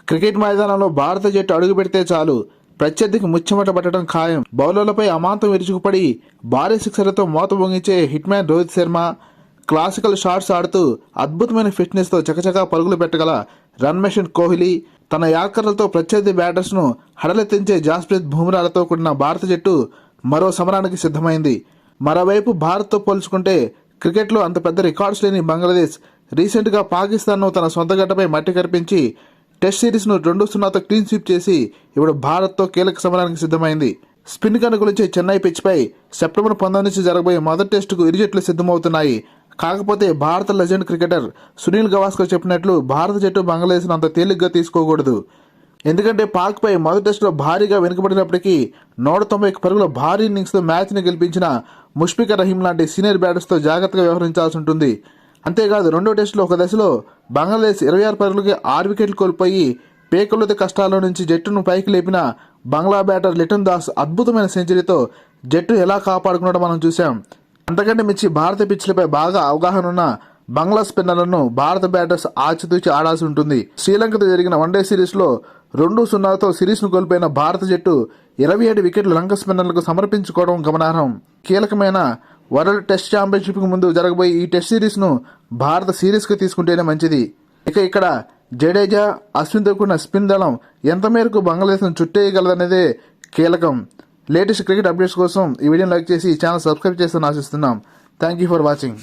Cricket మైదానంలో భారత జట్టు అడుగు పెడితే చాలు ప్రత్యర్థికి ముచ్చమట పట్టడం ఖాయం. బౌలర్లపై అమాంతం విరుచుకుపడి భారీ సిక్సర్లతో మోత పొంగించే hit man Rohit Sharma classical shots ఆడుతూ అద్భుతమైన ఫిట్నెస్తో చకచకా పరుగులు పెట్టగల రన్ మెషిన్ కోహ్లీ, తన యార్కర్లతో ప్రత్యర్థి బ్యాటర్స్ను హడలెత్తించే జాస్ప్రీత్ బుమ్రాలతో కూడిన భారత జట్టు మరో సమరానికి సిద్ధమైంది. మరోవైపు భారత్తో పోల్చుకుంటే క్రికెట్లో అంత పెద్ద రికార్డ్స్ లేని బంగ్లాదేశ్ రీసెంట్గా పాకిస్తాన్ను తన సొంత గడ్డపై మట్టి కరిపించి టెస్ట్ సిరీస్ను 2-0తో క్లీన్ స్వీప్ చేసి ఇప్పుడు భారత్తో కీలక సమరానికి సిద్ధమైంది. స్పిన్ కనుగొలించే చెన్నై పిచ్పై సెప్టెంబర్ 19 నుంచి జరగబోయే మొదటి టెస్టుకు ఇరు జట్లు సిద్ధమవుతున్నాయి. కాకపోతే భారత లెజెండ్ క్రికెటర్ సునీల్ గవాస్కర్ చెప్పినట్లు భారత జట్టు బంగ్లాదేశ్ను అంత తేలిగ్గా తీసుకోకూడదు. ఎందుకంటే పాక్పై మొదటి టెస్టులో భారీగా వెనుకబడినప్పటికీ 191 పరుగుల భారీ ఇన్నింగ్స్తో మ్యాచ్ని గెలిపించిన ముష్ఫికర్ రహీం లాంటి సీనియర్ బ్యాటర్స్తో జాగ్రత్తగా వ్యవహరించాల్సి ఉంటుంది. అంతేకాదు రెండో టెస్టులో ఒక దశలో బంగ్లాదేశ్ 26 పరుగులకి 6 వికెట్లు కోల్పోయి పేకొల్లత కష్టాల నుంచి జట్టును పైకి లేపిన బంగ్లా బ్యాటర్ లిటన్ దాస్ అద్భుతమైన సెంచరీతో జట్టు ఎలా కాపాడుకున్నాడో మనం చూసాం. అంతకంటే మించి భారత పిచ్లపై బాగా అవగాహన ఉన్న బంగ్లా స్పిన్నర్లను భారత బ్యాటర్స్ ఆచితూచి ఆడాల్సి ఉంటుంది. శ్రీలంకతో జరిగిన వన్డే సిరీస్లో 2-0తో సిరీస్ను కోల్పోయిన భారత జట్టు 27 వికెట్లు లంక స్పిన్నర్లకు సమర్పించుకోవడం గమనార్హం. కీలకమైన వరల్డ్ టెస్ట్ ఛాంపియన్షిప్కు ముందు జరగబోయే ఈ టెస్ట్ సిరీస్ను భారత సీరియస్గా తీసుకుంటేనే మంచిది. ఇక్కడ జడేజా, అశ్విన్తో కూడిన స్పిన్ దళం ఎంత మేరకు బంగ్లాదేశ్ను చుట్టేయగలదనేదే కీలకం. లేటెస్ట్ క్రికెట్ అప్డేట్స్ కోసం ఈ వీడియోని లైక్ చేసి ఈ ఛానల్ సబ్స్క్రైబ్ చేస్తారని ఆశిస్తున్నాం. Thank you for watching.